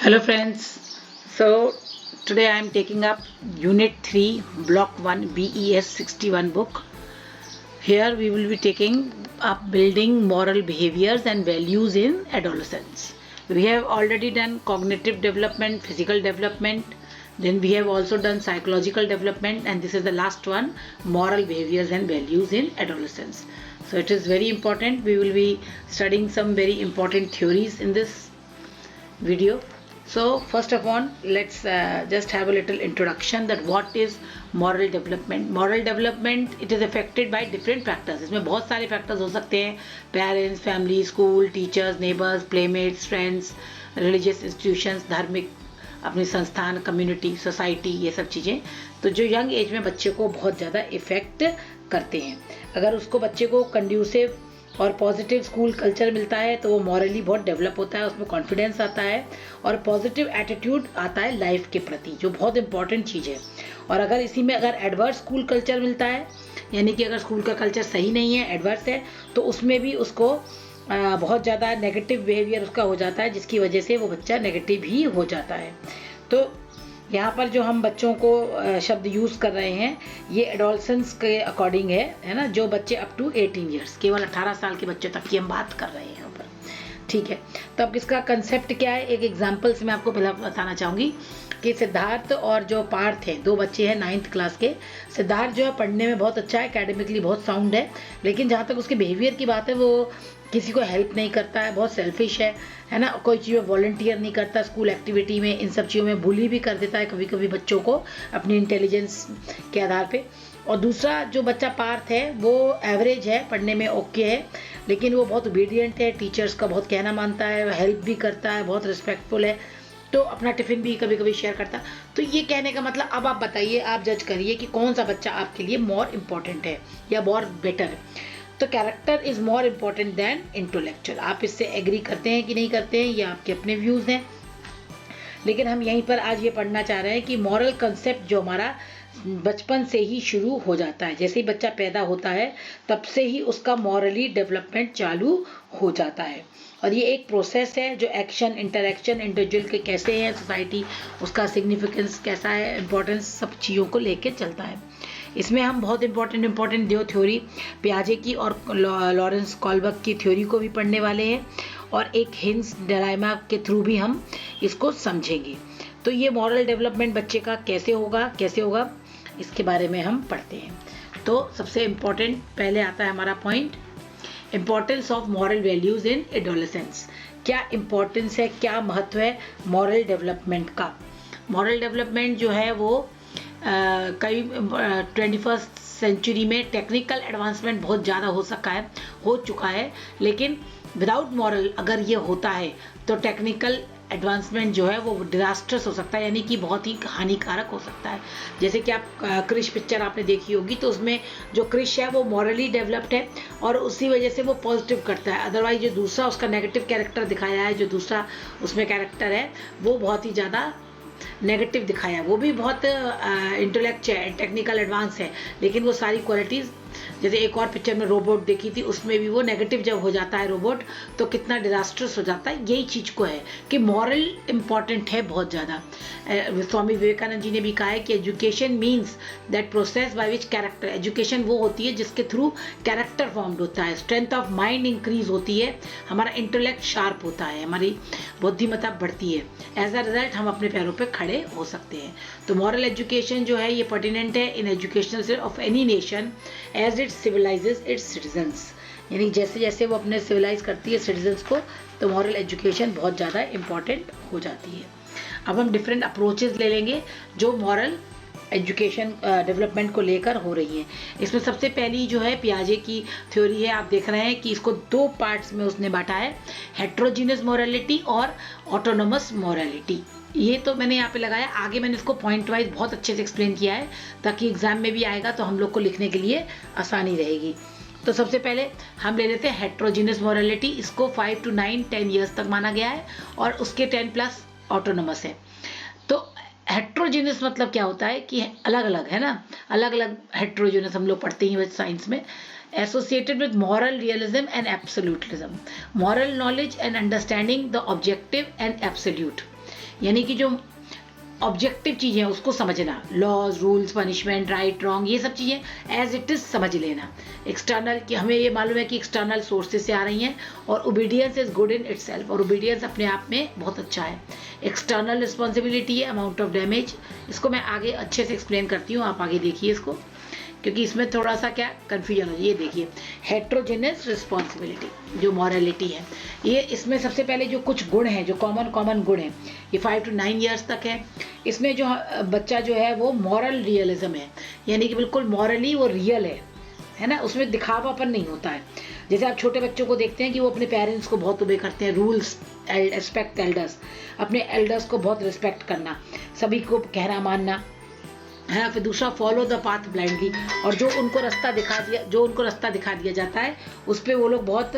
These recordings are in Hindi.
Hello friends, so today I am taking up Unit 3 Block 1 BES 61 book. Here we will be taking up building moral behaviors and values in adolescence. We have already done cognitive development, physical development, then we have also done psychological development, and this is the last one, moral behaviors and values in adolescence. So it is very important. We will be studying some very important theories in this video. So first of all, let's just have a little introduction that what is moral development. Moral development, it is affected by different factors. इसमें बहुत सारे factors हो सकते हैं, parents, family, school, teachers, neighbors, playmates, friends, religious institutions, धार्मिक अपनी संस्थान, कम्युनिटी, सोसाइटी, ये सब चीज़ें तो जो यंग एज में बच्चे को बहुत ज़्यादा इफेक्ट करते हैं. अगर उसको बच्चे को कंड्यूसिव और पॉजिटिव स्कूल कल्चर मिलता है तो वो मॉरली बहुत डेवलप होता है, उसमें कॉन्फिडेंस आता है और पॉजिटिव एटीट्यूड आता है लाइफ के प्रति, जो बहुत इंपॉर्टेंट चीज़ है. और अगर इसी में अगर एडवर्स स्कूल कल्चर मिलता है, यानी कि अगर स्कूल का कल्चर सही नहीं है, एडवर्स है, तो उसमें भी उसको बहुत ज़्यादा नेगेटिव बिहेवियर उसका हो जाता है, जिसकी वजह से वो बच्चा नेगेटिव ही हो जाता है. तो यहाँ पर जो हम बच्चों को शब्द यूज़ कर रहे हैं ये एडोलसेंस के अकॉर्डिंग है ना, जो बच्चे अप टू 18 ईयर्स, केवल 18 साल के बच्चों तक की हम बात कर रहे हैं यहाँ पर. ठीक है, तो अब इसका कंसेप्ट क्या है, एक एग्जांपल से मैं आपको पहले बताना चाहूँगी कि सिद्धार्थ और जो पार्थ हैं, दो बच्चे हैं 9th क्लास के. सिद्धार्थ जो है पढ़ने में बहुत अच्छा है, एकेडमिकली बहुत साउंड है, लेकिन जहाँ तक उसके बिहेवियर की बात है वो किसी को हेल्प नहीं करता है, बहुत सेल्फिश है ना, कोई चीज़ में वॉलंटियर नहीं करता, स्कूल एक्टिविटी में इन सब चीज़ों में बुली भी कर देता है कभी कभी बच्चों को अपनी इंटेलिजेंस के आधार पे. और दूसरा जो बच्चा पार्थ है वो एवरेज है, पढ़ने में ओके है, लेकिन वो बहुत ओबीडियंट है, टीचर्स का बहुत कहना मानता है, हेल्प भी करता है, बहुत रिस्पेक्टफुल है, तो अपना टिफ़िन भी कभी कभी शेयर करता. तो ये कहने का मतलब, अब आप बताइए, आप जज करिए कि कौन सा बच्चा आपके लिए मोर इम्पॉर्टेंट है या मोर बेटर है. तो character is more important than intellectual. आप इससे एग्री करते हैं कि नहीं करते हैं, ये आपके अपने व्यूज़ हैं, लेकिन हम यहीं पर आज ये पढ़ना चाह रहे हैं कि मॉरल कंसेप्ट जो हमारा बचपन से ही शुरू हो जाता है, जैसे ही बच्चा पैदा होता है तब से ही उसका मॉरली डेवलपमेंट चालू हो जाता है. और ये एक प्रोसेस है जो एक्शन, इंटरेक्शन, इंडिविजुअल के कैसे हैं, सोसाइटी उसका सिग्निफिकेंस कैसा है, इंपॉर्टेंस, सब चीज़ों को लेके चलता है. इसमें हम बहुत इंपॉर्टेंट दो थ्योरी, पियाजे की और लॉरेंस कॉलबर्ग की थ्योरी को भी पढ़ने वाले हैं, और एक हिंस डायलेमा के थ्रू भी हम इसको समझेंगे. तो ये मॉरल डेवलपमेंट बच्चे का कैसे होगा इसके बारे में हम पढ़ते हैं. तो सबसे इम्पॉर्टेंट पहले आता है हमारा point, importance of moral values in adolescence. क्या इम्पॉर्टेंस है, क्या महत्व है मॉरल डेवलपमेंट का. मॉरल डेवलपमेंट जो है वो कई 21st सेंचुरी में टेक्निकल एडवांसमेंट बहुत ज़्यादा हो चुका है, लेकिन विदाउट मॉरल अगर ये होता है तो टेक्निकल एडवांसमेंट जो है वो डिजास्टर्स हो सकता है, यानी कि बहुत ही हानिकारक हो सकता है. जैसे कि आप क्रिश पिक्चर आपने देखी होगी, तो उसमें जो क्रिश है वो मॉरली डेवलप्ड है और उसी वजह से वो पॉजिटिव करता है. अदरवाइज जो दूसरा उसका नेगेटिव कैरेक्टर दिखाया है, जो दूसरा उसमें कैरेक्टर है वो बहुत ही ज़्यादा नेगेटिव दिखाया, वो भी बहुत इंटेलेक्ट है, टेक्निकल एडवांस है, लेकिन वो सारी क्वालिटीज़, जैसे एक और पिक्चर में रोबोट देखी थी, उसमें भी वो नेगेटिव जब हो जाता है रोबोट तो कितना डिजास्टर्स हो जाता है. यही चीज़ को है कि मॉरल इम्पॉर्टेंट है बहुत ज़्यादा. स्वामी विवेकानंद जी ने भी कहा है कि education means that process by which character, education वो होती है जिसके थ्रू कैरेक्टर फॉर्म्ड होता है, स्ट्रेंथ ऑफ माइंड इंक्रीज होती है, हमारा इंटेलेक्ट शार्प होता है, हमारी बुद्धिमत्ता बढ़ती है, एज अ रिजल्ट हम अपने पैरों पर खड़े हो सकते हैं. तो मॉरल एजुकेशन जो है ये पर्टिनेंट है in educational of any nation as it civilizes its citizens, यानी जैसे जैसे वो अपने सिविलाइज करती है सिटीजन्स को, तो मॉरल एजुकेशन बहुत ज़्यादा इंपॉर्टेंट हो जाती है. अब हम डिफरेंट अप्रोचेस ले लेंगे जो मॉरल एजुकेशन डेवलपमेंट को लेकर हो रही है. इसमें सबसे पहली जो है पियाजे की थ्योरी है, आप देख रहे हैं कि इसको दो पार्ट्स में उसने बांटा है, हेट्रोजीनियस मॉरलिटी और ऑटोनोमस मॉरलिटी. ये तो मैंने यहाँ पे लगाया, आगे मैंने इसको पॉइंट वाइज बहुत अच्छे से एक्सप्लेन किया है ताकि एग्जाम में भी आएगा तो हम लोग को लिखने के लिए आसानी रहेगी. तो सबसे पहले हम ले लेते हैं हेट्रोजीनियस मॉरलिटी. इसको 5 to 9 10 ईयर्स तक माना गया है और उसके 10+ ऑटोनोमस है. तो हेट्रोजीनियस मतलब क्या होता है कि अलग अलग है ना, अलग अलग हेट्रोजीनियस हम लोग पढ़ते हैं साइंस में. associated with moral realism and absolutism, moral knowledge and understanding the objective and absolute. यानी कि जो ऑब्जेक्टिव चीज़ें हैं उसको समझना, laws, rules, punishment, right, wrong, ये सब चीज़ें एज इट इज़ समझ लेना। एक्सटर्नल कि हमें ये मालूम है कि एक्सटर्नल सोर्सेज से आ रही हैं, और obedience is good in itself, और ओबीडियंस अपने आप में बहुत अच्छा है। एक्सटर्नल रिस्पॉन्सिबिलिटी है, अमाउंट ऑफ डैमेज, इसको मैं आगे अच्छे से एक्सप्लेन करती हूँ, आप आगे देखिए इसको, क्योंकि इसमें थोड़ा सा क्या कन्फ्यूजन हो। ये देखिए हेट्रोजेनस रिस्पॉन्सिबिलिटी, जो मॉरलिटी है, ये इसमें सबसे पहले जो कुछ गुण हैं, जो कॉमन गुण हैं, ये 5 to 9 ईयर्स तक है। इसमें जो बच्चा जो है वो मॉरल रियलिज्म है, यानी कि बिल्कुल मॉरली वो रियल है ना, उसमें दिखावापन नहीं होता है। जैसे आप छोटे बच्चों को देखते हैं कि वो अपने पेरेंट्स को बहुत ओबे करते हैं, रूल्स, रिस्पेक्ट एल्डर्स, अपने एल्डर्स को बहुत रिस्पेक्ट करना, सभी को कहना मानना है ना। फिर दूसरा फॉलो द पाथ ब्लाइंडली, और जो उनको रास्ता दिखा दिया जाता है उस पर वो लोग बहुत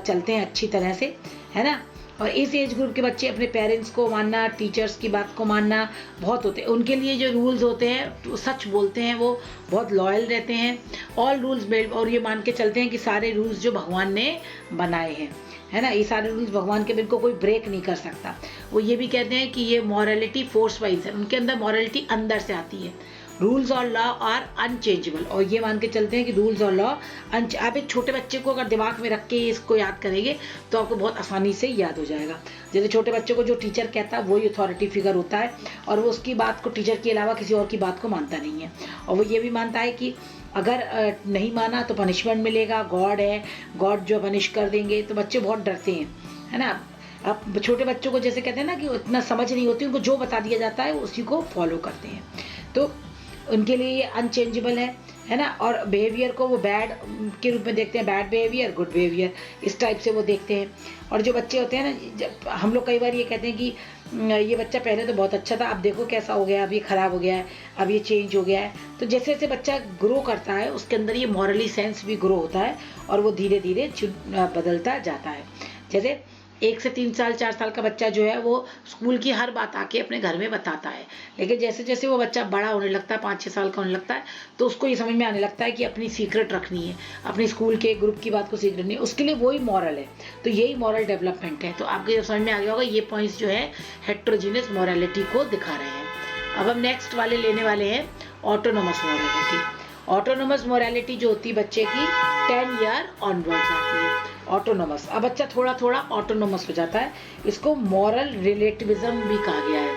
चलते हैं अच्छी तरह से, है ना। और इस एज ग्रुप के बच्चे अपने पेरेंट्स को मानना, टीचर्स की बात को मानना बहुत होते हैं। उनके लिए जो रूल्स होते हैं तो सच बोलते हैं, वो बहुत लॉयल रहते हैं। ऑल रूल्स बेल्ड, और ये मान के चलते हैं कि सारे रूल्स जो भगवान ने बनाए हैं, है ना, ये सारे रूल्स भगवान के, इनको कोई ब्रेक नहीं कर सकता। वो ये भी कहते हैं कि ये मॉरलिटी फोर्स वाइज है, उनके अंदर मॉरलिटी अंदर से आती है। रूल्स और लॉ आर अनचेंजेबल, और ये मान के चलते हैं कि रूल्स और लॉ आप एक छोटे बच्चे को अगर दिमाग में रख के इसको याद करेंगे तो आपको बहुत आसानी से याद हो जाएगा। जैसे छोटे बच्चे को जो टीचर कहता है वही अथॉरिटी फिगर होता है, और वो उसकी बात को, टीचर के अलावा किसी और की बात को मानता नहीं है। और वो ये भी मानता है कि अगर नहीं माना तो पनिशमेंट मिलेगा, गॉड है, गॉड जो पनिश कर देंगे, तो बच्चे बहुत डरते हैं, है ना। अब छोटे बच्चों को जैसे कहते हैं ना कि इतना समझ नहीं होती, उनको जो बता दिया जाता है उसी को फॉलो करते हैं, तो उनके लिए ये अनचेंजेबल है ना। और बिहेवियर को वो बैड के रूप में देखते हैं, बैड बिहेवियर, गुड बिहेवियर, इस टाइप से वो देखते हैं। और जो बच्चे होते हैं ना, जब हम लोग कई बार ये कहते हैं कि ये बच्चा पहले तो बहुत अच्छा था, अब देखो कैसा हो गया, अब ये खराब हो गया है, अब ये चेंज हो गया है। तो जैसे जैसे बच्चा ग्रो करता है उसके अंदर ये मॉरली सेंस भी ग्रो होता है, और वो धीरे धीरे बदलता जाता है। जैसे 1 से 3 साल 4 साल का बच्चा जो है वो स्कूल की हर बात आके अपने घर में बताता है, लेकिन जैसे जैसे वो बच्चा बड़ा होने लगता है, 5-6 साल का होने लगता है, तो उसको ये समझ में आने लगता है कि अपनी सीक्रेट रखनी है, अपनी स्कूल के ग्रुप की बात को सीक्रेट नहीं है, उसके लिए वही मॉरल है। तो यही मॉरल डेवलपमेंट है। तो आपके समझ में आ गया होगा, ये पॉइंट्स जो है हेट्रोजीनियस मॉरलिटी को दिखा रहे हैं। अब हम नेक्स्ट वाले लेने वाले हैं ऑटोनोमस मॉरलिटी। ऑटोनोमस मॉरलिटी जो होती है बच्चे की 10 ईयर ऑनवर्ड्स आती है। ऑटोनोमस, अब बच्चा थोड़ा थोड़ा ऑटोनोमस हो जाता है, इसको मॉरल रिलेटिविज्म भी कहा गया है,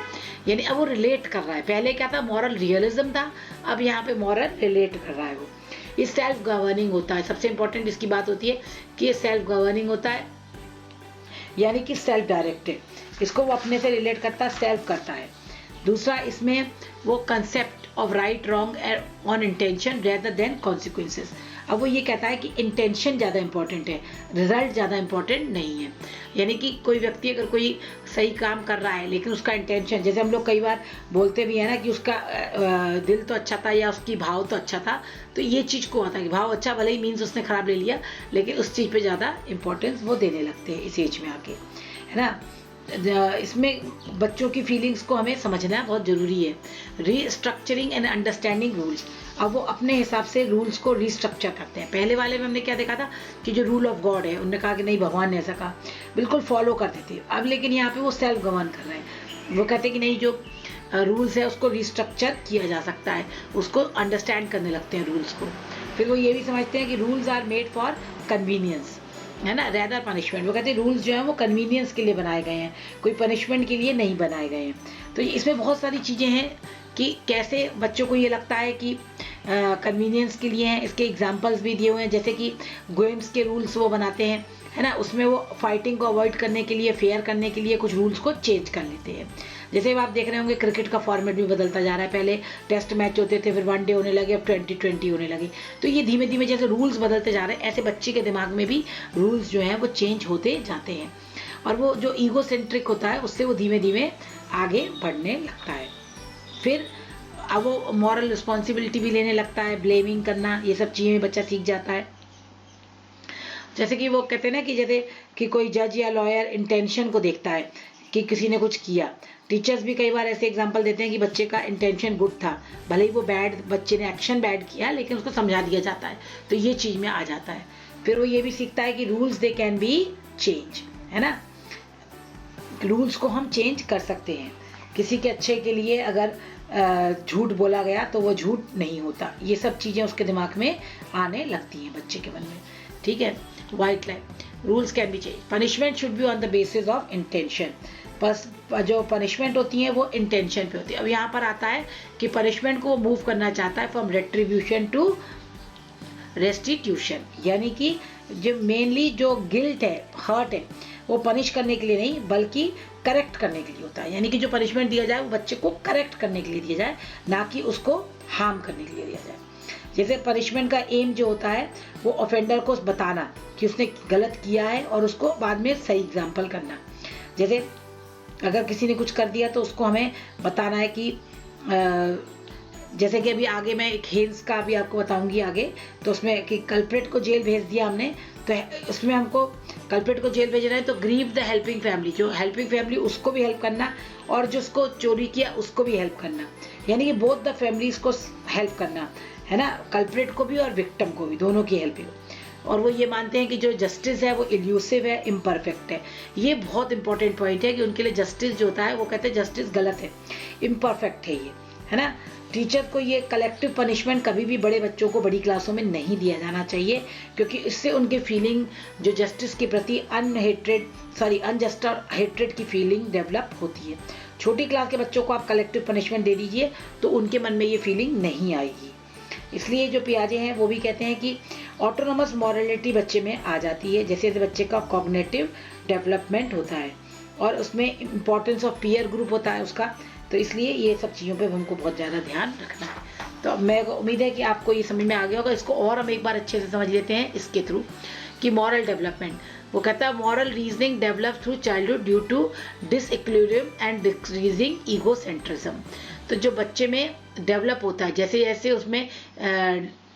यानी अब वो रिलेट कर रहा है। पहले क्या था, मॉरल रियलिज्म था, अब यहाँ पे मॉरल रिलेट कर रहा है वो। ये सेल्फ गवर्निंग होता है, सबसे इंपॉर्टेंट इसकी बात होती है कि ये सेल्फ गवर्निंग होता है, यानी कि सेल्फ डायरेक्टेड, इसको वो अपने से रिलेट करता है, सेल्फ करता है। दूसरा, इसमें वो concept of right wrong on intention rather than consequences. अब वो ये कहता है कि इंटेंशन ज़्यादा इंपॉर्टेंट है, रिजल्ट ज़्यादा इंपॉर्टेंट नहीं है। यानी कि कोई व्यक्ति अगर कोई सही काम कर रहा है लेकिन उसका इंटेंशन, जैसे हम लोग कई बार बोलते भी है ना कि उसका दिल तो अच्छा था या उसकी भाव तो अच्छा था, तो ये चीज़ को आता है कि भाव अच्छा भले ही मीन्स उसने खराब ले लिया, लेकिन उस चीज़ पे ज़्यादा इंपॉर्टेंस वो देने लगते हैं इस एज में आके, है ना। इसमें बच्चों की फीलिंग्स को हमें समझना बहुत ज़रूरी है। रीस्ट्रक्चरिंग एंड अंडरस्टैंडिंग रूल्स, अब वो अपने हिसाब से रूल्स को रीस्ट्रक्चर करते हैं। पहले वाले में हमने क्या देखा था कि जो रूल ऑफ गॉड है, उन्होंने कहा कि नहीं भगवान ने ऐसा कहा, बिल्कुल फॉलो करते थे। अब लेकिन यहाँ पे वो सेल्फ गवर्न कर रहे हैं, वो कहते हैं कि नहीं, जो रूल्स है उसको रीस्ट्रक्चर किया जा सकता है, उसको अंडरस्टैंड करने लगते हैं रूल्स को। फिर वो ये भी समझते हैं कि rules are made for convenience, है ना, रेदर पनिशमेंट। वो कहते हैं रूल्स जो है वो कन्वीनियंस के लिए बनाए गए हैं, कोई पनिशमेंट के लिए नहीं बनाए गए हैं। तो इसमें बहुत सारी चीज़ें हैं कि कैसे बच्चों को ये लगता है कि कन्वीनियंस के लिए हैं। इसके एग्जांपल्स भी दिए हुए हैं, जैसे कि गेम्स के रूल्स वो बनाते हैं, है ना, उसमें वो फाइटिंग को अवॉइड करने के लिए, फेयर करने के लिए कुछ रूल्स को चेंज कर लेते हैं। जैसे आप देख रहे होंगे क्रिकेट का फॉर्मेट भी बदलता जा रहा है, पहले टेस्ट मैच होते थे, फिर 1 डे होने लगे, अब 20-20 होने लगे। तो ये धीमे धीमे जैसे रूल्स बदलते जा रहे हैं, ऐसे बच्चे के दिमाग में भी रूल्स जो हैं वो चेंज होते जाते हैं, और वो जो ईगो सेंट्रिक होता है उससे वो धीमे धीमे आगे बढ़ने लगता है। फिर अब वो मॉरल रिस्पॉन्सिबिलिटी भी लेने लगता है, ब्लेमिंग करना, ये सब चीज़ें बच्चा सीख जाता है। जैसे कि वो कहते हैं ना कि जैसे कि कोई जज या लॉयर इंटेंशन को देखता है कि किसी ने कुछ किया। टीचर्स भी कई बार ऐसे एग्जांपल देते हैं कि बच्चे का इंटेंशन गुड था, भले ही वो बच्चे ने एक्शन बैड किया, लेकिन उसको समझा दिया जाता है, तो ये चीज़ में आ जाता है। फिर वो ये भी सीखता है कि rules they can be change, है ना, रूल्स को हम चेंज कर सकते हैं। किसी के अच्छे के लिए अगर झूठ बोला गया तो वो झूठ नहीं होता। ये सब चीज़ें उसके दिमाग में आने लगती हैं बच्चे के मन में, ठीक है। White line, rules can be change, punishment should be on the basis of intention. बस जो पनिशमेंट होती है वो इंटेंशन पे होती है। अब यहाँ पर आता है कि पनिशमेंट को वो मूव करना चाहता है फ्रॉम रेट्रीब्यूशन टू रेस्टिट्यूशन, यानी कि जो मेनली जो गिल्ट है, हर्ट है, वो पनिश करने के लिए नहीं बल्कि करेक्ट करने के लिए होता है। यानी कि जो पनिशमेंट दिया जाए वो बच्चे को करेक्ट करने के लिए दिया जाए, ना कि उसको हार्म करने के लिए दिया जाए। जैसे पनिशमेंट का एम जो होता है वो ऑफेंडर को बताना कि उसने गलत किया है और उसको बाद में सही एग्जाम्पल करना। जैसे अगर किसी ने कुछ कर दिया तो उसको हमें बताना है कि जैसे कि अभी आगे मैं एक हेल्स का भी आपको बताऊंगी आगे, तो उसमें कि कल्प्रिट को जेल भेज दिया हमने, तो उसमें हमको कल्प्रिट को जेल भेजना है तो ग्रीव द हेल्पिंग फैमिली, जो हेल्पिंग फैमिली उसको भी हेल्प करना और जो उसको चोरी किया उसको भी हेल्प करना, यानी कि बोथ द फैमिलीज को हेल्प करना है ना, कल्प्रिट को भी और विक्टिम को भी, दोनों की हेल्प। और वो ये मानते हैं कि जो जस्टिस है वो इल्यूसिव है, इम्परफेक्ट है। ये बहुत इंपॉर्टेंट पॉइंट है कि उनके लिए जस्टिस जो होता है वो कहते हैं जस्टिस गलत है, इम्परफेक्ट है ये, है ना। टीचर को ये कलेक्टिव पनिशमेंट कभी भी बड़े बच्चों को बड़ी क्लासों में नहीं दिया जाना चाहिए, क्योंकि इससे उनके फीलिंग जो जस्टिस के प्रति अनजस्ट और हेट्रेड की फीलिंग डेवलप होती है। छोटी क्लास के बच्चों को आप कलेक्टिव पनिशमेंट दे दीजिए तो उनके मन में ये फीलिंग नहीं आएगी। इसलिए जो पियाजे हैं वो भी कहते हैं कि ऑटोनोमस मॉरलिटी बच्चे में आ जाती है, जैसे बच्चे का कॉग्निटिव डेवलपमेंट होता है और उसमें इम्पोर्टेंस ऑफ पीयर ग्रुप होता है उसका। तो इसलिए ये सब चीज़ों पे हमको बहुत ज़्यादा ध्यान रखना है। तो मैं उम्मीद है कि आपको ये समझ में आ गया होगा। इसको और हम एक बार अच्छे से समझ लेते हैं इसके थ्रू कि मॉरल डेवलपमेंट, वो कहता है moral reasoning develop through childhood due to disequilibrium and decreasing egocentrism. तो जो बच्चे में डेवलप होता है जैसे जैसे उसमें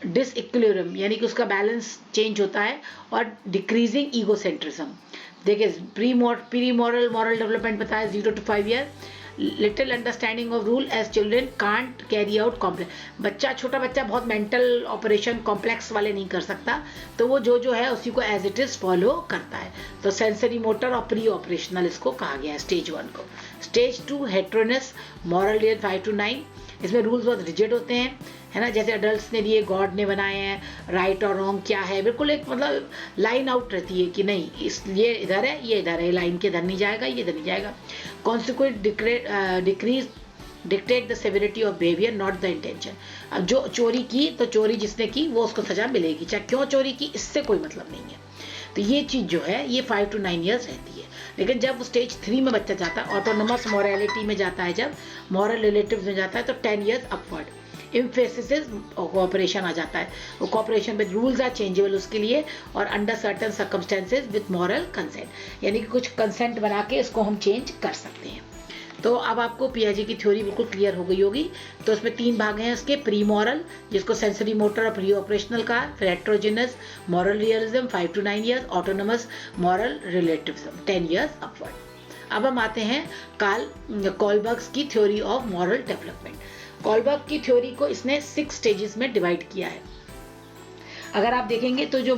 डिसइक्विलिब्रियम यानी कि उसका बैलेंस चेंज होता है और डिक्रीजिंग ईगोसेंट्रिज्म। देखिए प्री मॉरल डेवलपमेंट बताया 0 to 5 year, little understanding of rule as children can't carry out complex. छोटा बच्चा बहुत मेंटल ऑपरेशन कॉम्प्लेक्स वाले नहीं कर सकता, तो वो जो है उसी को एज इट इज फॉलो करता है। तो सेंसरी मोटर और प्री ऑपरेशनल इसको कहा गया है स्टेज 1 को। Stage 2 heteronomous moral year 5 to 9, इसमें रूल्स बहुत रिजिड होते हैं, है ना। जैसे अडल्ट्स ने दिए, गॉड ने बनाए हैं, राइट और रॉन्ग क्या है, बिल्कुल एक मतलब लाइन आउट रहती है कि नहीं ये इधर है, ये इधर है, लाइन के इधर नहीं जाएगा, ये इधर नहीं जाएगा। Consequent decrease dictate the severity of behaviour not the intention. अब जो चोरी की तो चोरी जिसने की वो उसको सजा मिलेगी, चाहे क्यों चोरी की इससे कोई मतलब नहीं है। तो ये चीज़ जो है ये 5 to 9 ईयर्स रहती है। लेकिन जब स्टेज 3 में बच्चा जाता है, ऑटोनोमस मॉरलिटी में जाता है, जब मॉरल रिलेटिव्स में जाता है, तो 10 ईयर्स अपवर्ड एम्फेसिस कोऑपरेशन आ जाता है। वो cooperation with rules are changeable उसके लिए और under certain circumstances with moral consent, यानी कि कुछ कंसेंट बना के इसको हम चेंज कर सकते हैं। तो अब आपको पियाजे की थ्योरी बिल्कुल क्लियर हो गई होगी। तो इसमें 3 भाग हैं उसके, प्री मॉरल जिसको सेंसरी मोटर और प्री ऑपरेशनल का, फिर heterogeneous moral realism 5 to 9 years, autonomous moral relativism 10 years upward. अब हम आते हैं कॉलबर्ग्स की theory of moral development. Kohlberg की थ्योरी को इसने 6 स्टेजेस में डिवाइड किया है। अगर आप देखेंगे तो जो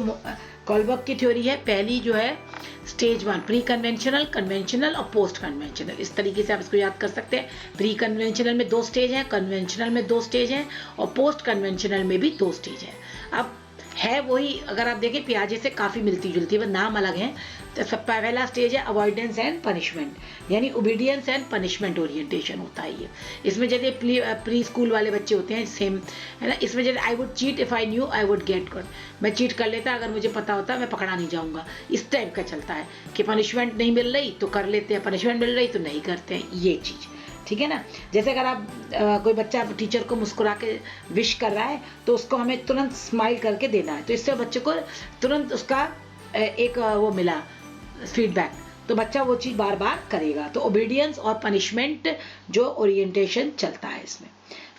कॉलबर्ग की थ्योरी है, पहली जो है स्टेज 1 प्री कन्वेंशनल, कन्वेंशनल और पोस्ट कन्वेंशनल, इस तरीके से आप इसको याद कर सकते हैं। प्री कन्वेंशनल में 2 स्टेज हैं, कन्वेंशनल में 2 स्टेज हैं और पोस्ट कन्वेंशनल में भी 2 स्टेज हैं। अब है वही, अगर आप देखें पियाजे से काफ़ी मिलती जुलती है, नाम अलग है। तो सब पहला स्टेज है अवॉइडेंस एंड पनिशमेंट, यानी ओबीडियंस एंड पनिशमेंट ओरिएंटेशन होता है ये। इसमें जैसे प्री स्कूल वाले बच्चे होते हैं सेम, है ना। इसमें जैसे I would cheat if I knew I would get caught, मैं चीट कर लेता अगर मुझे पता होता मैं पकड़ा नहीं जाऊंगा, इस टाइप का चलता है कि पनिशमेंट नहीं मिल रही तो कर लेते हैं, पनिशमेंट मिल रही तो नहीं करते हैं, ये चीज़ ठीक है ना। जैसे अगर आप कोई बच्चा टीचर को मुस्कुरा के विश कर रहा है तो उसको हमें तुरंत स्माइल करके देना है, तो इससे बच्चे को तुरंत उसका एक वो मिला फीडबैक, तो बच्चा वो चीज़ बार बार करेगा। तो ओबीडियंस और पनिशमेंट जो ओरिएंटेशन चलता है इसमें।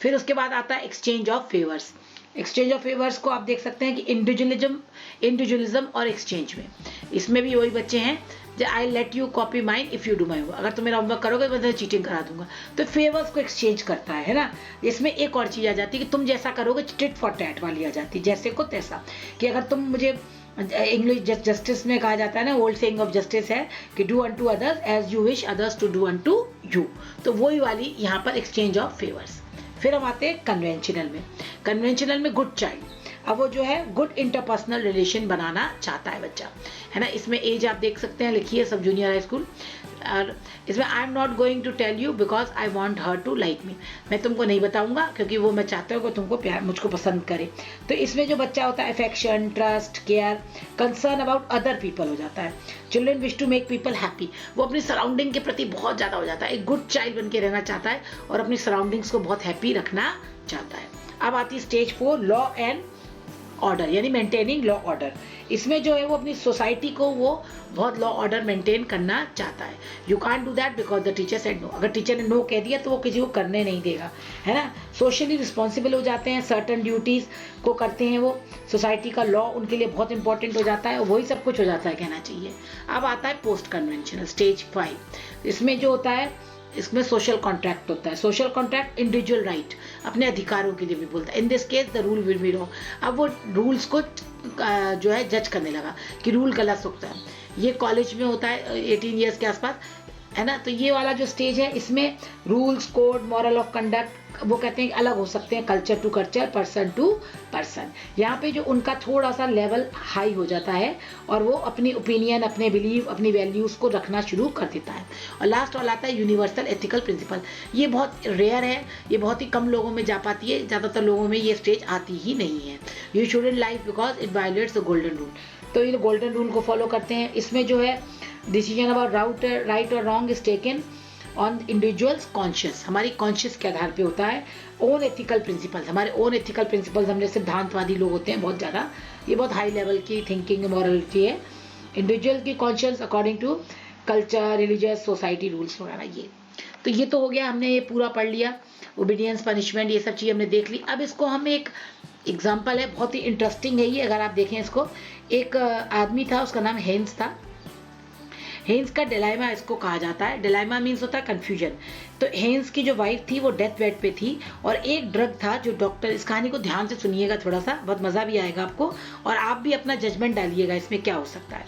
फिर उसके बाद आता है exchange of favours. Exchange of favours को आप देख सकते हैं कि इंडिविजुअलिज्म और एक्सचेंज में, इसमें भी वही बच्चे हैं जो I let you copy mine if you do my, अगर तुम मेरा होमवर्क करोगे तो मैं चीटिंग करा दूंगा। तो फेवर्स को एक्सचेंज करता है ना। इसमें एक और चीज़ आ जाती है कि तुम जैसा करोगे टिट फॉर टैट वाली आ जाती है, जैसे को तैसा, कि अगर तुम मुझे इंग्लिश जस्टिस में कहा जाता है ना, ओल्ड सेइंग ऑफ जस्टिस है कि do unto others as you wish others to do unto you. तो वही वाली यहाँ पर एक्सचेंज ऑफ फेवर्स। फिर हम आते हैं कन्वेंशनल में। कन्वेंशनल में गुड चाइल्ड, अब वो जो है गुड इंटरपर्सनल रिलेशन बनाना चाहता है बच्चा, है ना। इसमें एज आप देख सकते हैं लिखी है, सब जूनियर हाई स्कूल। और इसमें I am not going to tell you because I want her to like me, मैं तुमको नहीं बताऊंगा क्योंकि वो मैं चाहता हूँ कि तुमको प्यार, मुझको पसंद करे। तो इसमें जो बच्चा होता है affection, trust, care, concern about other people हो जाता है। Children wish to make people happy, वो अपनी सराउंडिंग के प्रति बहुत ज़्यादा हो जाता है, एक गुड चाइल्ड बन के रहना चाहता है और अपनी सराउंडिंग्स को बहुत हैप्पी रखना चाहता है। अब आती है स्टेज 4, लॉ एंड ऑर्डर, यानी मेंटेनिंग लॉ ऑर्डर। इसमें जो है वो अपनी सोसाइटी को वो बहुत लॉ ऑर्डर मेंटेन करना चाहता है। You can't do that because the teacher said no, अगर टीचर ने नो कह दिया तो वो किसी को करने नहीं देगा, है ना। सोशली रिस्पॉन्सिबल हो जाते हैं, सर्टन ड्यूटीज को करते हैं वो, सोसाइटी का लॉ उनके लिए बहुत इंपॉर्टेंट हो जाता है और वही सब कुछ हो जाता है कहना चाहिए। अब आता है पोस्ट कन्वेंशनल स्टेज 5। इसमें जो होता है, इसमें सोशल कॉन्ट्रैक्ट होता है। सोशल कॉन्ट्रैक्ट इंडिविजुअल राइट, अपने अधिकारों के लिए भी बोलता है। In this case the rule will be wrong, अब वो रूल्स को जो है जज करने लगा कि रूल गलत होता है। ये कॉलेज में होता है 18 ईयर्स के आसपास, है ना। तो ये वाला जो स्टेज है इसमें rules, code, moral of conduct वो कहते हैं अलग हो सकते हैं, culture to culture, person to person. यहाँ पे जो उनका थोड़ा सा लेवल हाई हो जाता है और वो अपनी ओपिनियन, अपने बिलीव, अपनी वैल्यूज़ को रखना शुरू कर देता है। और लास्ट वाला आता है यूनिवर्सल एथिकल प्रिंसिपल। ये बहुत रेयर है, ये बहुत ही कम लोगों में जा पाती है, ज़्यादातर लोगों में ये स्टेज आती ही नहीं है। You shouldn't life because it violets the golden rule, तो ये गोल्डन रूल को फॉलो करते हैं। इसमें जो है डिसीजन अबाउट राइट और wrong is taken on individuals conscious, हमारी कॉन्शियस के आधार पे होता है। ओन एथिकल प्रिंसिपल्स, हमारे ओन एथिकल प्रिंसिपल्स, हम जैसे सिद्धांतवादी लोग होते हैं बहुत ज़्यादा, ये बहुत हाई लेवल की थिंकिंग मॉरलिटी है। इंडिविजुअल की conscious according to culture, religious, society rules वगैरह। ये तो ये तो हो गया, हमने ये पूरा पढ़ लिया, ओबीडियंस, पनिशमेंट, ये सब चीज़ हमने देख ली। अब इसको हम एक एग्जाम्पल है, बहुत ही इंटरेस्टिंग है ये, अगर आप देखें इसको। एक आदमी था, उसका नाम हेन्स था। हेन्स का डिलाइमा इसको कहा जाता है। डिलाइमा मीन्स होता है कंफ्यूजन। तो हेन्स की जो वाइफ थी वो डेथ बेड पे थी और एक ड्रग था जो डॉक्टर, इस कहानी को ध्यान से सुनिएगा थोड़ा सा, बहुत मज़ा भी आएगा आपको और आप भी अपना जजमेंट डालिएगा इसमें क्या हो सकता है।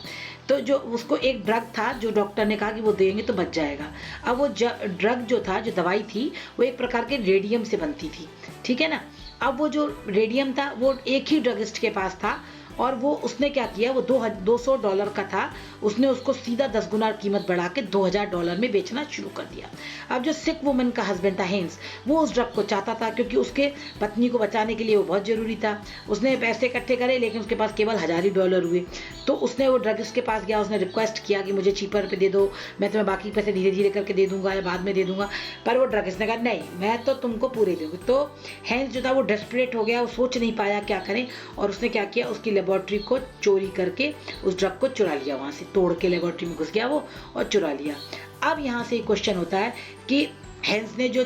तो जो उसको एक ड्रग था जो डॉक्टर ने कहा कि वो देंगे तो बच जाएगा। अब वो ड्रग जो था, जो दवाई थी, वो एक प्रकार के रेडियम से बनती थी, ठीक है ना। अब वो जो रेडियम था वो एक ही ड्रगिस्ट के पास था और वो उसने क्या किया, वो $200 का था, उसने उसको सीधा 10 गुना कीमत बढ़ा के $2000 में बेचना शुरू कर दिया। अब जो सिक वुमन का हस्बैंड था हेन्स, वो उस ड्रग को चाहता था क्योंकि उसके पत्नी को बचाने के लिए वो बहुत जरूरी था। उसने पैसे इकट्ठे करे लेकिन उसके पास केवल $1000 हुए। तो उसने वो ड्रगिस्ट के पास गया, उसने रिक्वेस्ट किया कि मुझे चीपर पे दे दो, मैं तुम्हें बाकी पैसे धीरे धीरे करके दे दूंगा या बाद में दे दूंगा। पर वो ड्रगिस्ट ने कहा नहीं, मैं तो तुमको पूरे दूंगी। तो हेन्स जो था वो डेस्परेट हो गया, वो सोच नहीं पाया क्या करें और उसने क्या किया, उसकी लेबोरेटरी को चोरी करके उस ड्रग को चुरा लिया, वहां से तोड़ के लेबोरेटरी में घुस गया वो और चुरा लिया। अब यहाँ से क्वेश्चन होता है कि हेन्स ने जो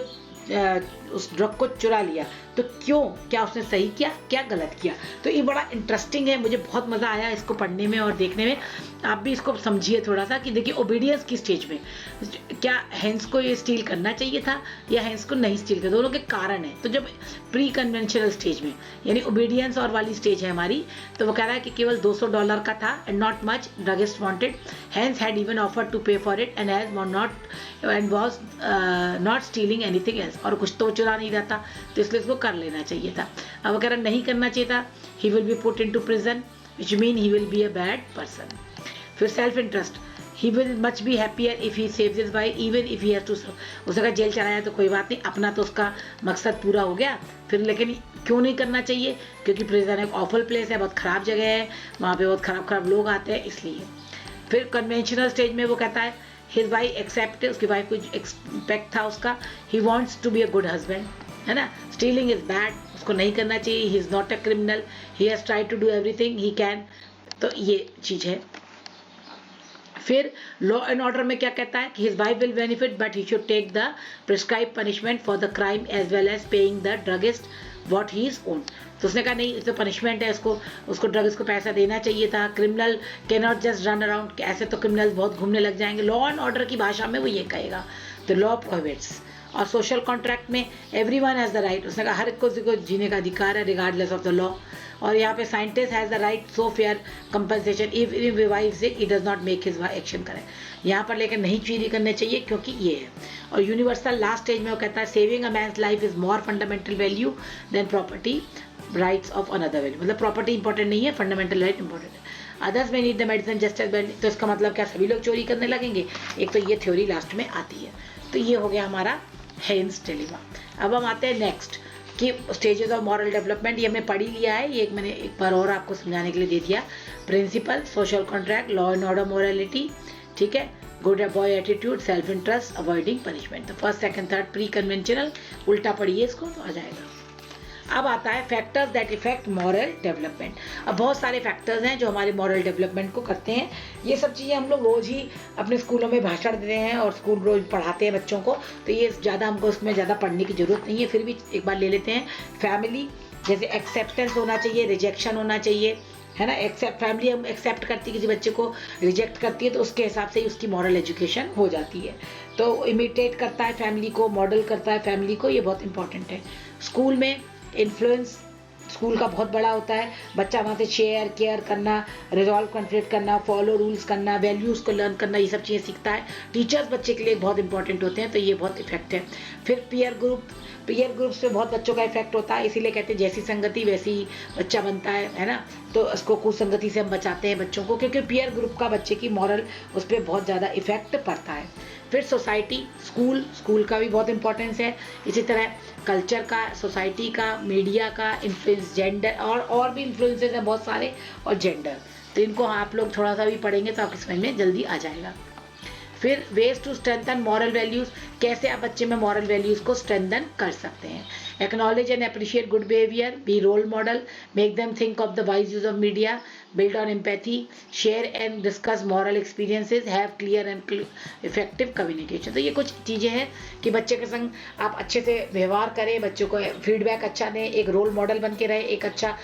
उस ड्रग को चुरा लिया तो क्यों, क्या उसने सही किया, क्या गलत किया। तो ये बड़ा इंटरेस्टिंग है, मुझे बहुत मज़ा आया इसको पढ़ने में और देखने में। आप भी इसको समझिए थोड़ा सा कि देखिए ओबीडियंस की स्टेज में क्या हेन्स को ये स्टील करना चाहिए था या हेन्स को नहीं स्टील कर, दोनों के कारण है। तो जब प्री कन्वेंशनल स्टेज में यानी ओबीडियंस और वाली स्टेज है हमारी, तो वो कह रहा है कि केवल $200 का था and not much druggist wanted, Heinz had even offered to pay for it and Heinz was not stealing anything else, और कुछ तो चुरा नहीं रहा था तो इसलिए इसको कर लेना चाहिए था। अब अगर नहीं करना चाहिए था, he will be put into prison which mean he will be a bad person. फिर self interest, he will much be happier if he saves his wife even if he has to, उसने कहा जेल चलाया तो कोई बात नहीं, अपना तो उसका मकसद पूरा हो गया। फिर लेकिन क्यों नहीं करना चाहिए, क्योंकि प्रिजन एक ऑफल प्लेस है, बहुत ख़राब जगह है, वहाँ पे बहुत खराब लोग आते हैं इसलिए। फिर कन्वेंशनल स्टेज में वो कहता है हिज वाइफ एक्सेप्ट, उसकी वाइफ को एक्सपेक्ट था उसका, he wants to be a good husband, है ना। स्टीलिंग इज बैड, उसको नहीं करना चाहिए, he is not a criminal, he has try to do everything he can. तो ये चीज़ है। फिर लॉ एंड ऑर्डर में क्या कहता है कि his wife will benefit but he should take the prescribe punishment for the crime as well as paying the druggist what he is own. तो उसने कहा नहीं, तो पनिशमेंट है, उसको ड्रग्स को पैसा देना चाहिए था। Criminal can not just run around, ऐसे तो क्रिमिनल्स बहुत घूमने लग जाएंगे। लॉ एंड ऑर्डर की भाषा में वो ये कहेगा, द लॉ प्रोहिबिट्स, और सोशल कॉन्ट्रैक्ट में एवरीवन हैज़ द राइट, उसने कहा हर किसी को जीने का अधिकार है रिगार्डलेस ऑफ द लॉ। और यहाँ पे scientist has the right so fair compensation if revives it does not make his action correct. यहाँ पर लेकर नहीं चोरी करने चाहिए क्योंकि ये है। और यूनिवर्सल लास्ट स्टेज में वो कहता है saving a man's life is more fundamental value than property rights of another value. मतलब प्रॉपर्टी इंपॉर्टेंट नहीं है, फंडामेंटल राइट इंपॉर्टेंट है। अदर्स में need the medicine just as well, तो इसका मतलब क्या सभी लोग चोरी करने लगेंगे? एक तो ये थ्योरी लास्ट में आती है। तो ये हो गया हमारा हेन्स डिलेमा। अब हम आते हैं नेक्स्ट कि स्टेजेस ऑफ मॉरल डेवलपमेंट। ये हमने पढ़ी लिया है, ये मैंने एक बार और आपको समझाने के लिए दे दिया। Principle, social contract, law and order, morality, ठीक है, good boy attitude, self interest, avoiding punishment. तो first second third pre conventional, उल्टा पढ़िए इसको तो आ जाएगा। अब आता है factors that effect moral development. अब बहुत सारे फैक्टर्स हैं जो हमारे मॉरल डेवलपमेंट को करते हैं। ये सब चीज़ें हम लोग रोज़ ही अपने स्कूलों में भाषण देते हैं और स्कूल रोज पढ़ाते हैं बच्चों को, तो ये ज़्यादा हमको उसमें ज़्यादा पढ़ने की ज़रूरत नहीं है, फिर भी एक बार ले लेते हैं। फैमिली, जैसे एक्सेप्टेंस होना चाहिए, रिजेक्शन होना चाहिए, है ना। फैमिली हम एक्सेप्ट करती है किसी बच्चे को, रिजेक्ट करती है तो उसके हिसाब से ही उसकी मॉरल एजुकेशन हो जाती है। तो इमिटेट करता है फैमिली को, मॉडल करता है फैमिली को, ये बहुत इंपॉर्टेंट है। स्कूल में इन्फ्लुएंस स्कूल का बहुत बड़ा होता है। बच्चा वहाँ से शेयर केयर करना, रिजॉल्व कॉन्फ्लिक्ट करना, फॉलो रूल्स करना, वैल्यूज़ को लर्न करना, ये सब चीज़ें सीखता है। टीचर्स बच्चे के लिए बहुत इंपॉर्टेंट होते हैं, तो ये बहुत इफेक्ट है। फिर पीयर ग्रुप्स पे बहुत बच्चों का इफेक्ट होता है, इसीलिए कहते हैं जैसी संगति वैसी ही बच्चा बनता है ना। तो उसको कुसंगति से हम बचाते हैं बच्चों को, क्योंकि पीयर ग्रुप का बच्चे की मॉरल उस पर बहुत ज़्यादा इफेक्ट पड़ता है। फिर सोसाइटी, स्कूल का भी बहुत इंपॉर्टेंस है। इसी तरह कल्चर का, सोसाइटी का, मीडिया का इन्फ्लुएंस, जेंडर और भी इन्फ्लुएंसेस हैं बहुत सारे, और जेंडर। तो इनको आप लोग थोड़ा सा भी पढ़ेंगे तो आपकी समझ में जल्दी आ जाएगा। फिर ways to strengthen moral values, कैसे आप बच्चे में मॉरल वैल्यूज़ को स्ट्रेंथन कर सकते हैं। Acknowledge and appreciate good behaviour, be role model, make them think of the wise use of media, build on empathy, share and discuss moral experiences, have clear and effective communication। तो ये कुछ चीज़ें हैं कि बच्चे के संग आप अच्छे से व्यवहार करें, बच्चों को फीडबैक अच्छा दें, एक रोल मॉडल बन के रहे, एक अच्छा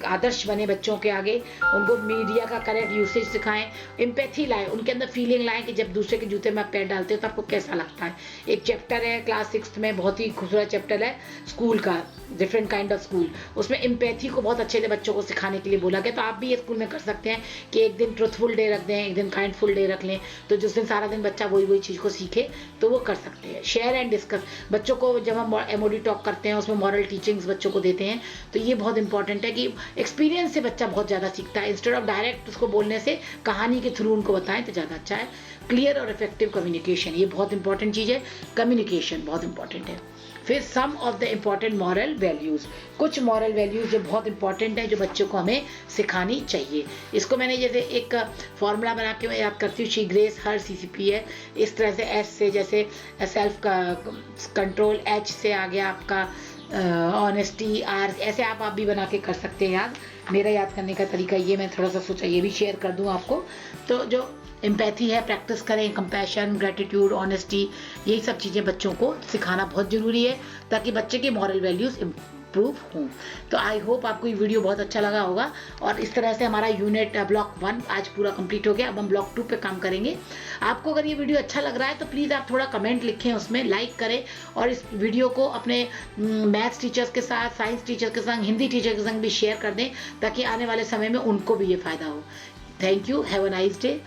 आदर्श बने बच्चों के आगे, उनको मीडिया का करेक्ट यूसेज सिखाएं, एम्पैथी लाएं, उनके अंदर फीलिंग लाएं कि जब दूसरे के जूते में आप पैर डालते हो तो आपको कैसा लगता है। एक चैप्टर है क्लास 6 में, बहुत ही खूबसूरत चैप्टर है स्कूल का, डिफरेंट काइंड ऑफ स्कूल, उसमें एम्पैथी को बहुत अच्छे से बच्चों को सिखाने के लिए बोला गया। तो आप भी ये स्कूल में कर सकते हैं कि एक दिन ट्रुथफुल डे रख दें, एक दिन काइंडफुल डे रख लें, तो जिस दिन सारा दिन बच्चा वही चीज़ को सीखे तो वो कर सकते हैं। शेयर एंड डिस्कस, बच्चों को जब हम MOD टॉक करते हैं उसमें मॉरल टीचिंग्स बच्चों को देते हैं, तो ये बहुत इंपॉर्टेंट है कि एक्सपीरियंस से बच्चा बहुत ज़्यादा सीखता है। इंस्टेड ऑफ डायरेक्ट उसको बोलने से कहानी के थ्रू उनको बताएं तो ज़्यादा अच्छा है। क्लियर और इफेक्टिव कम्युनिकेशन, ये बहुत इंपॉर्टेंट चीज़ है, कम्युनिकेशन बहुत इंपॉर्टेंट है। फिर some of the important moral values, कुछ मॉरल वैल्यूज़ जो बहुत इंपॉर्टेंट है जो बच्चों को हमें सिखानी चाहिए। इसको मैंने जैसे एक फॉर्मूला बना के मैं याद करती हूँ, शी ग्रेस हर CCP है, इस तरह से S से जैसे सेल्फ कंट्रोल, H से आ गया आपका ऑनेस्टी, R, ऐसे आप भी बना के कर सकते हैं याद। मेरा याद करने का तरीका ये, मैं थोड़ा सा सोचा ये भी शेयर कर दूँ आपको। तो जो एम्पैथी है प्रैक्टिस करें, कंपैशन, ग्रेटिट्यूड, ऑनेस्टी, यही सब चीज़ें बच्चों को सिखाना बहुत ज़रूरी है ताकि बच्चे की मॉरल वैल्यूज़ इम्प्रूव हों। तो आई होप आपको ये वीडियो बहुत अच्छा लगा होगा। और इस तरह से हमारा यूनिट ब्लॉक 1 आज पूरा कंप्लीट हो गया। अब हम ब्लॉक 2 पे काम करेंगे। आपको अगर ये वीडियो अच्छा लग रहा है तो प्लीज़ आप थोड़ा कमेंट लिखें, उसमें लाइक करें, और इस वीडियो को अपने मैथ्स टीचर्स के साथ, साइंस टीचर के संग, हिंदी टीचर के संग भी शेयर कर दें ताकि आने वाले समय में उनको भी ये फ़ायदा हो। Thank you, have a nice day.